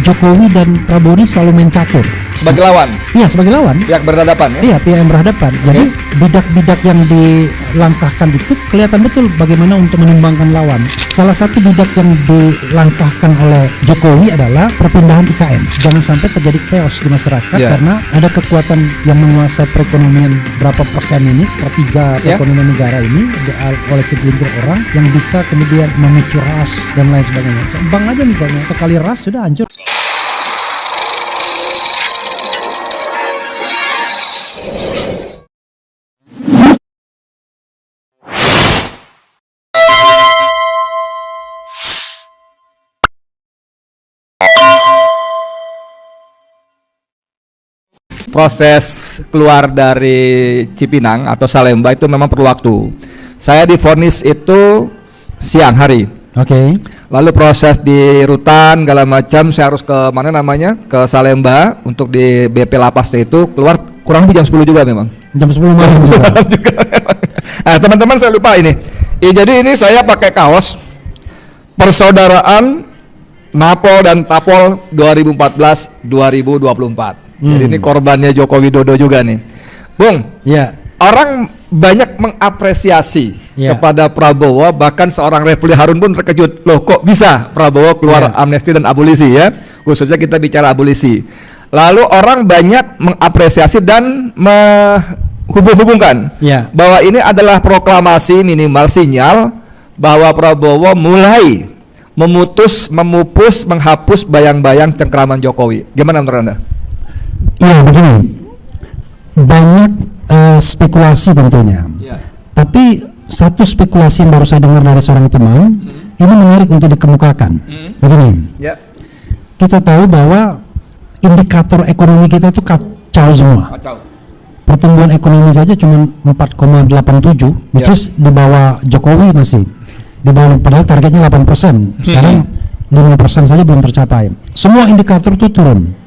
Jokowi dan Prabowo ini selalu main catur. Sebagai lawan? Iya, sebagai lawan. Pihak berhadapan ya? Iya, pihak yang berhadapan. Jadi bidak-bidak yang dilangkahkan itu kelihatan betul bagaimana untuk menimbangkan lawan. Salah satu bidak yang dilangkahkan oleh Jokowi adalah perpindahan IKN. Jangan sampai terjadi chaos di masyarakat karena ada kekuatan yang menguasai perekonomian berapa persen ini, sepertiga perekonomian negara ini oleh segelintir orang yang bisa kemudian memicu ras dan lain sebagainya. Bank aja misalnya, sekali ras sudah hancur. Proses keluar dari Cipinang atau Salemba itu memang perlu waktu. Saya divonis itu siang hari. Oke. Lalu proses di rutan segala macam, saya harus ke mana namanya, ke Salemba untuk di BP Lapas itu keluar kurang lebih jam 10 juga memang. Jam 10 malam juga. Nah, teman-teman saya lupa ini. Jadi ini saya pakai kaos Persaudaraan Napol dan Tapol 2014-2024. Jadi ini korbannya Joko Widodo juga nih, Bung. Ya. Orang banyak mengapresiasi kepada Prabowo, bahkan seorang Refli Harun pun terkejut, loh kok bisa Prabowo keluar amnesti dan abolisi ya, khususnya kita bicara abolisi. Lalu orang banyak mengapresiasi dan menghubung-hubungkan bahwa ini adalah proklamasi minimal sinyal bahwa Prabowo mulai memupus, menghapus bayang-bayang cengkraman Jokowi. Gimana menurut Anda? Iya, begini, banyak spekulasi tentunya, tapi satu spekulasi yang baru saya dengar dari seorang teman, ini menarik untuk dikemukakan. Begini, kita tahu bahwa indikator ekonomi kita itu kacau semua. Pertumbuhan ekonomi saja cuma 4,87, which is di bawah Jokowi masih, di bawah, padahal targetnya 8%, sekarang 5% saja belum tercapai. Semua indikator itu turun.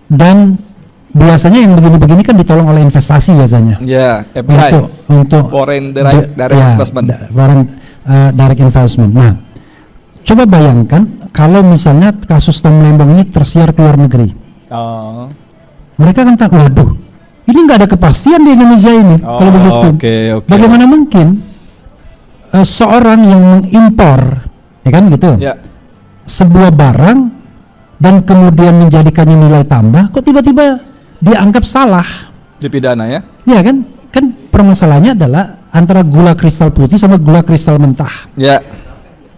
Dan biasanya yang begini-begini kan ditolong oleh investasi biasanya. FDI. Untuk foreign direct investment. Foreign direct investment. Nah, coba bayangkan kalau misalnya kasus Tom Lembong ini tersiar ke luar negeri. Mereka kan tak, waduh, ini nggak ada kepastian di Indonesia ini. Kalau begitu, bagaimana mungkin seorang yang mengimpor, ya kan gitu, sebuah barang dan kemudian menjadikannya nilai tambah, kok tiba-tiba dianggap salah, dipidana ya? Ya kan permasalahannya adalah antara gula kristal putih sama gula kristal mentah.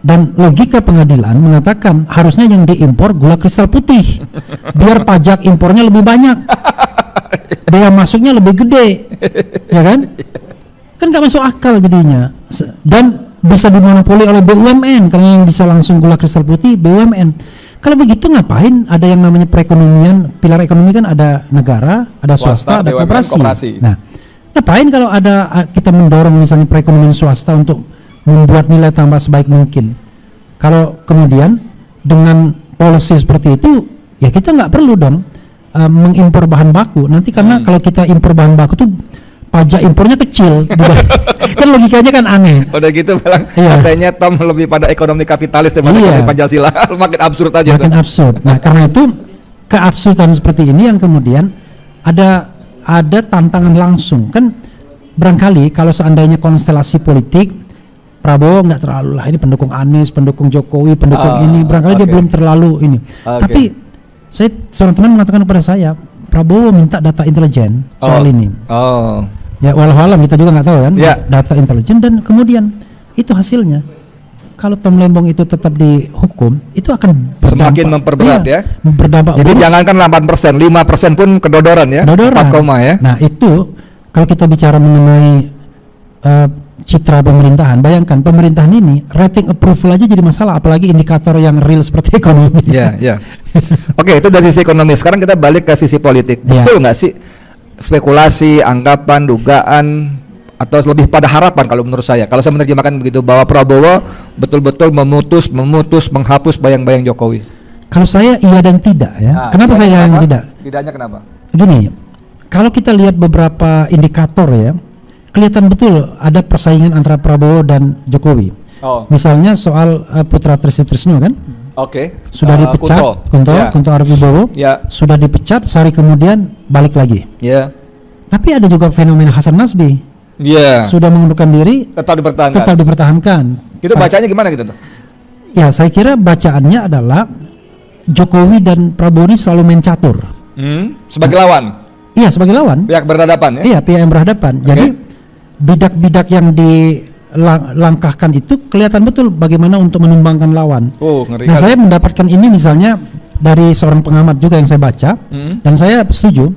Dan logika pengadilan mengatakan harusnya yang diimpor gula kristal putih, biar pajak impornya lebih banyak, biaya masuknya lebih gede, ya kan? Kan nggak masuk akal jadinya, dan bisa dimonopoli oleh BUMN karena yang bisa langsung gula kristal putih BUMN. Kalau begitu ngapain ada yang namanya perekonomian, pilar ekonomi kan ada negara, ada swasta, ada koperasi. Nah, ngapain kalau ada kita mendorong misalnya perekonomian swasta untuk membuat nilai tambah sebaik mungkin. Kalau kemudian dengan policy seperti itu, ya kita nggak perlu dong mengimpor bahan baku. Nanti karena kalau kita impor bahan baku tuh pajak impornya kecil. Kan logikanya kan aneh. Udah gitu bilang katanya Tom lebih pada ekonomi kapitalis daripada ekonomi Pancasila. Makin absurd aja. Makin absurd. Nah, karena itu keabsurdan seperti ini yang kemudian ada tantangan langsung. Kan barangkali kalau seandainya konstelasi politik Prabowo nggak terlalu lah, ini pendukung Anies, pendukung Jokowi, pendukung ini, barangkali dia belum terlalu ini. Tapi seorang teman mengatakan kepada saya, Prabowo minta data intelijen soal ini. Ya walau-walau kita juga nggak tahu kan, data intelijen, dan kemudian itu hasilnya. Kalau Tom Lembong itu tetap dihukum, itu akan semakin memperberat berdampak. Jadi jangankan 8%, 5% pun kedodoran ya. 4, ya. Nah itu kalau kita bicara mengenai citra pemerintahan, bayangkan pemerintahan ini rating approval aja jadi masalah, apalagi indikator yang real seperti ekonomi. Oke, itu dari sisi ekonomi. Sekarang kita balik ke sisi politik. Betul nggak sih spekulasi, anggapan, dugaan, atau lebih pada harapan kalau menurut saya, kalau saya menerjemahkan begitu, bahwa Prabowo betul-betul memutus, menghapus bayang-bayang Jokowi? Kalau saya iya dan tidak ya. Kenapa saya iya dan tidak? Tidaknya kenapa? Gini, kalau kita lihat beberapa indikator ya, kelihatan betul ada persaingan antara Prabowo dan Jokowi. Misalnya soal Putra Trisno kan, Sudah dipecat, Kunto Arif Wibowo, sudah dipecat, sehari kemudian balik lagi. Tapi ada juga fenomena Hasan Nasbi. Sudah mengundurkan diri, tetap dipertahankan. Itu bacanya gimana gitu tuh? Ya, saya kira bacaannya adalah Jokowi dan Prabowo ini selalu main catur. Sebagai lawan? Iya, sebagai lawan. Pihak berhadapan ya? Iya, pihak yang berhadapan. Jadi bidak-bidak yang dilangkahkan itu kelihatan betul bagaimana untuk menumbangkan lawan. Ngeri. Nah, saya mendapatkan ini misalnya dari seorang pengamat juga yang saya baca, dan saya setuju.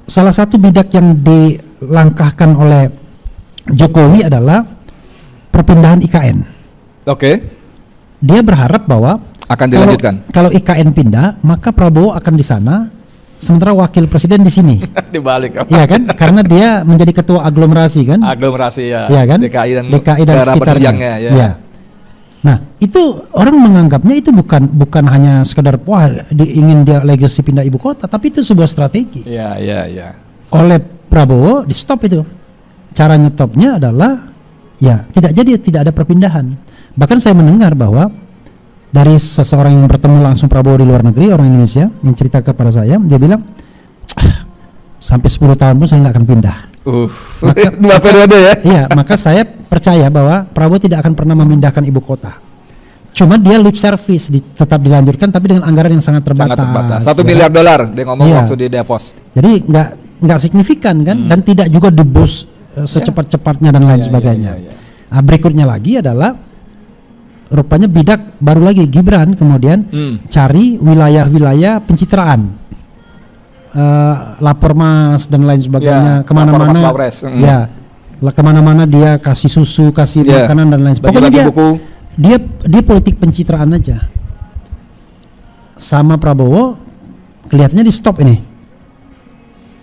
Salah satu bidak yang dilangkahkan oleh Jokowi adalah perpindahan IKN. Dia berharap bahwa akan dilanjutkan. Kalau IKN pindah, maka Prabowo akan di sana, sementara wakil presiden di sini. Dibalik. Iya kan? Karena dia menjadi ketua aglomerasi kan? Aglomerasi ya. Iya kan? DKI dan sekitarnya. Ya. Nah, itu orang menganggapnya itu bukan hanya sekedar ingin dia legacy pindah ibu kota, tapi itu sebuah strategi. Iya. Oleh Prabowo di stop itu. Cara nyetopnya adalah tidak ada perpindahan. Bahkan saya mendengar bahwa dari seseorang yang bertemu langsung Prabowo di luar negeri, orang Indonesia yang cerita kepada saya, dia bilang sampai 10 tahun pun saya nggak akan pindah. Dua periode ya? Iya, maka saya percaya bahwa Prabowo tidak akan pernah memindahkan ibu kota. Cuma dia lip service tetap dilanjutkan, tapi dengan anggaran yang sangat terbatas. $1 miliar dia ngomong waktu di Davos. Jadi nggak signifikan kan, dan tidak juga diboost secepat-cepatnya dan lain sebagainya. Nah, berikutnya lagi adalah rupanya bidak baru lagi Gibran kemudian cari wilayah-wilayah pencitraan, lapor mas dan lain sebagainya, kemana-mana kemana-mana dia kasih susu, kasih makanan dan lain sebagainya. Pokoknya dia politik pencitraan aja. Sama Prabowo kelihatannya di stop ini,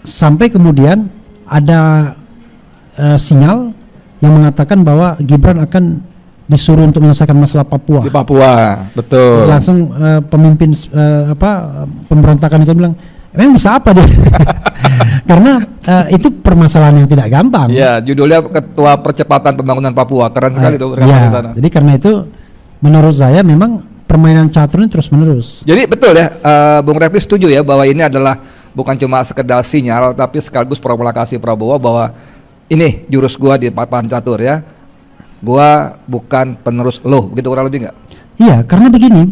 sampai kemudian ada sinyal yang mengatakan bahwa Gibran akan disuruh untuk menyelesaikan masalah Papua. Di Papua, betul. Langsung pemimpin pemberontakan saya bilang, emang bisa apa dia? Karena itu permasalahan yang tidak gampang. Iya, judulnya Ketua Percepatan Pembangunan Papua, keren sekali tuh. Jadi karena itu menurut saya memang permainan catur ini terus menerus. Jadi betul ya, Bung Refli setuju ya bahwa ini adalah bukan cuma sekedar sinyal, tapi sekaligus provokasi Prabowo bahwa ini jurus gua di papan catur ya. Gua bukan penerus lo, begitu kurang lebih nggak? Iya, karena begini,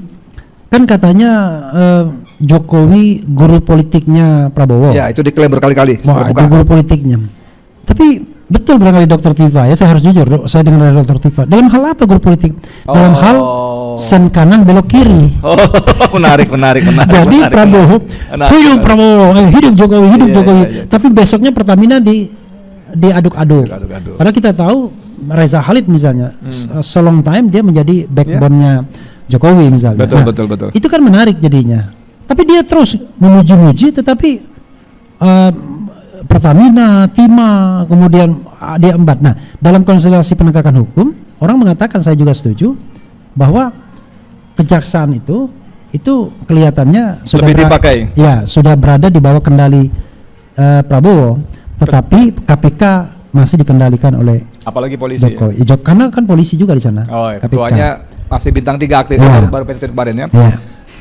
kan katanya Jokowi guru politiknya Prabowo. Ya, itu diklaim berkali-kali. Itu guru politiknya. Tapi betul barangkali Dr. Tiva ya, saya harus jujur, saya dengar dari Dr. Tiva. Dalam hal apa guru politik? Dalam hal sen kanan belok kiri. Menarik. Jadi Prabowo, hidup Prabowo, hidup Jokowi, hidup Jokowi. Tapi besoknya Pertamina diaduk-aduk. Padahal kita tahu Reza Khalid misalnya, so long time dia menjadi backbone-nya Jokowi misalnya. Betul. Itu kan menarik jadinya. Tapi dia terus memuji-muji, tetapi Pertamina, Timah, kemudian dia embat. Nah, dalam konstelasi penegakan hukum, orang mengatakan, saya juga setuju, bahwa kejaksaan itu kelihatannya sudah berada di bawah kendali Prabowo, tetapi KPK masih dikendalikan oleh apalagi polisi Jokowi. Karena kan polisi juga di sana. Ketuanya masih bintang 3 aktif baru pensiun kemarin ya.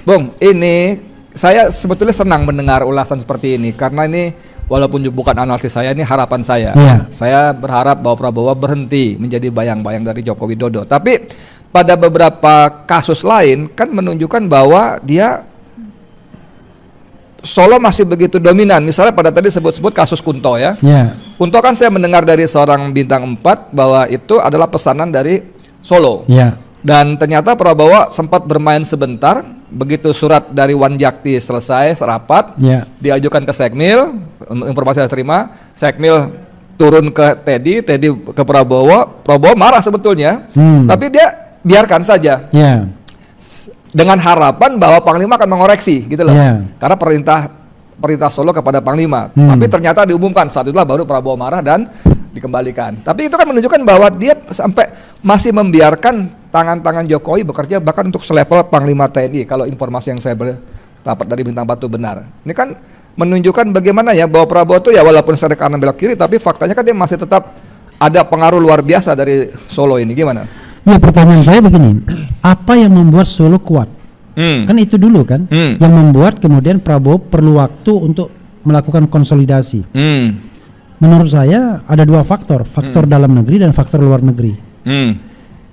Bung, ini saya sebetulnya senang mendengar ulasan seperti ini karena ini walaupun bukan analisis saya, ini harapan saya. Saya berharap bahwa Prabowo berhenti menjadi bayang-bayang dari Joko Widodo. Tapi pada beberapa kasus lain kan menunjukkan bahwa dia Solo masih begitu dominan. Misalnya pada tadi sebut-sebut kasus Kunto ya. Kunto kan saya mendengar dari seorang bintang 4 bahwa itu adalah pesanan dari Solo. Dan ternyata Prabowo sempat bermain sebentar. Begitu surat dari Wanjakti selesai serapat, diajukan ke Sekmil, informasi saya terima, Sekmil turun ke Teddy ke Prabowo marah sebetulnya, tapi dia biarkan saja. Dengan harapan bahwa Panglima akan mengoreksi gitu loh. Karena perintah Solo kepada Panglima. Tapi ternyata diumumkan saat itulah baru Prabowo marah dan dikembalikan. Tapi itu kan menunjukkan bahwa dia sampai masih membiarkan tangan-tangan Jokowi bekerja bahkan untuk selevel Panglima TNI kalau informasi yang saya dapat dari Bintang Batu benar. Ini kan menunjukkan bagaimana ya bahwa Prabowo itu ya walaupun serek kanan belok kiri tapi faktanya kan dia masih tetap ada pengaruh luar biasa dari Solo ini. Gimana? Ya, pertanyaan saya begini, apa yang membuat Solo kuat? Kan itu dulu kan yang membuat kemudian Prabowo perlu waktu untuk melakukan konsolidasi. Menurut saya ada dua faktor dalam negeri dan faktor luar negeri.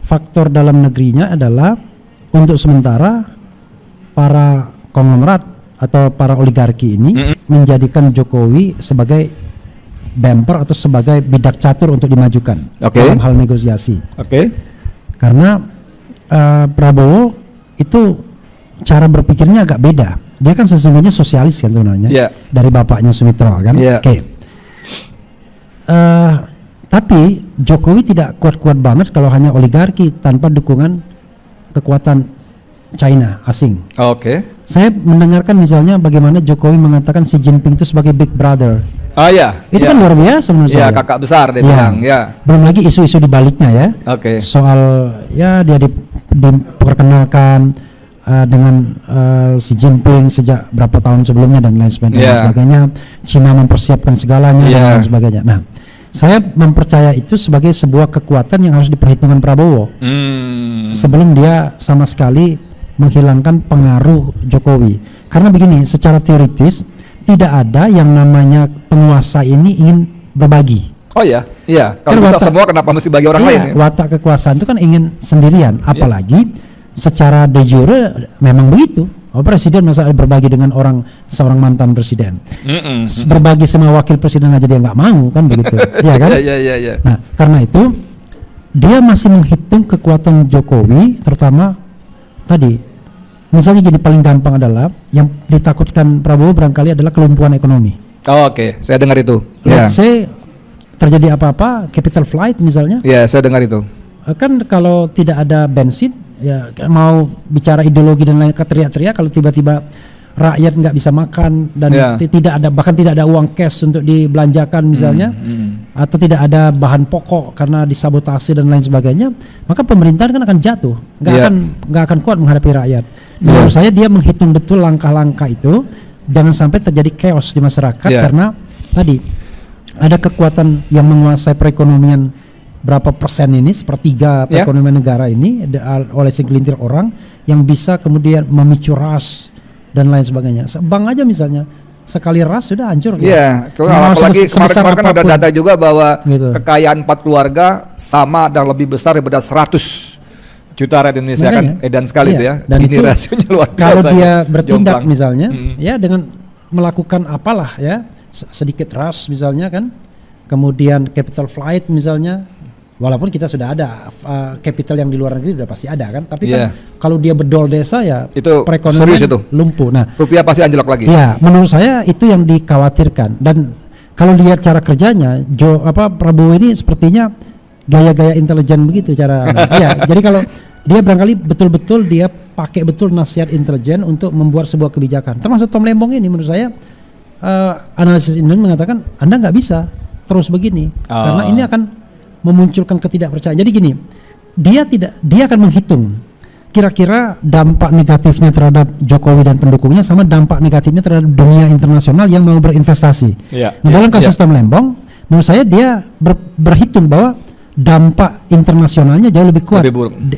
Faktor dalam negerinya adalah untuk sementara para konglomerat atau para oligarki ini menjadikan Jokowi sebagai bumper atau sebagai bidak catur untuk dimajukan dalam hal negosiasi. Karena Prabowo itu cara berpikirnya agak beda. Dia kan sesungguhnya sosialis kan sebenarnya dari bapaknya Sumitro kan. Tapi Jokowi tidak kuat-kuat banget kalau hanya oligarki tanpa dukungan kekuatan China asing. Saya mendengarkan misalnya bagaimana Jokowi mengatakan Xi Jinping itu sebagai big brother. Itu kan luar biasa menurut saya. Kakak besar dia bilang. Belum lagi isu-isu di baliknya ya. Soal ya dia diperkenalkan dengan Xi Jinping sejak berapa tahun sebelumnya dan lain sebagainya. China mempersiapkan segalanya dan lain sebagainya. Nah, saya mempercaya itu sebagai sebuah kekuatan yang harus diperhitungkan Prabowo sebelum dia sama sekali menghilangkan pengaruh Jokowi. Karena begini, secara teoritis tidak ada yang namanya penguasa ini ingin berbagi. Kalau bisa semua kenapa mesti bagi orang lain? Watak kekuasaan itu kan ingin sendirian, apalagi secara de jure memang begitu. Presiden masa berbagi dengan seorang mantan presiden. Berbagi sama wakil presiden aja dia nggak mau kan begitu. Iya kan? Nah, karena itu dia masih menghitung kekuatan Jokowi, terutama tadi misalnya gini, paling gampang adalah yang ditakutkan Prabowo barangkali adalah kelumpuhan ekonomi. Saya dengar itu. Let's say terjadi apa-apa, capital flight misalnya. Saya dengar itu. Kan kalau tidak ada bensin, ya mau bicara ideologi dan lain teriak-teriak kalau tiba-tiba rakyat nggak bisa makan dan tidak ada, bahkan tidak ada uang cash untuk dibelanjakan misalnya, atau tidak ada bahan pokok karena disabotase dan lain sebagainya, maka pemerintahan kan akan jatuh, nggak akan kuat menghadapi rakyat. Menurut saya dia menghitung betul langkah-langkah itu, jangan sampai terjadi chaos di masyarakat karena tadi ada kekuatan yang menguasai perekonomian berapa persen ini, sepertiga perekonomian negara ini oleh segelintir orang yang bisa kemudian memicu ras dan lain sebagainya. Bank aja misalnya sekali ras sudah hancur. Apalagi kemarin kan ada data juga bahwa kekayaan 4 keluarga sama dan lebih besar daripada 100 juta rakyat Indonesia. Makanya, kan edan sekali itu ya. Dan ini rasionya luar biasa. Kalau dia bertindak misalnya ya dengan melakukan apalah ya, sedikit ras misalnya kan, kemudian capital flight misalnya, walaupun kita sudah ada capital yang di luar negeri sudah pasti ada kan, tapi kan kalau dia bedol desa ya itu perekonomian lumpuh. Nah, rupiah pasti anjlok lagi. Ya, menurut saya itu yang dikhawatirkan. Dan kalau lihat cara kerjanya, Prabowo ini sepertinya gaya-gaya intelijen begitu cara. Jadi kalau dia barangkali betul-betul dia pakai betul nasihat intelijen untuk membuat sebuah kebijakan. Termasuk Tom Lembong ini menurut saya analisis intelijen mengatakan Anda nggak bisa terus begini karena ini akan memunculkan ketidakpercayaan. Jadi gini, dia akan menghitung kira-kira dampak negatifnya terhadap Jokowi dan pendukungnya sama dampak negatifnya terhadap dunia internasional yang mau berinvestasi. Dalam kasus Tom Lembong, menurut saya dia berhitung bahwa dampak internasionalnya jauh lebih kuat,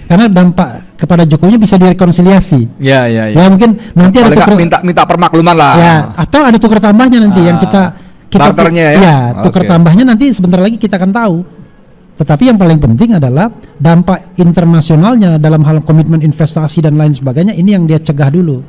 karena dampak kepada Jokowi bisa direkonsiliasi. Ya mungkin nanti ada minta permakluman lah. Atau ada tukar tambahnya nanti yang kita tukar tambahnya nanti sebentar lagi kita akan tahu. Tetapi yang paling penting adalah dampak internasionalnya dalam hal komitmen investasi dan lain sebagainya, ini yang dia cegah dulu.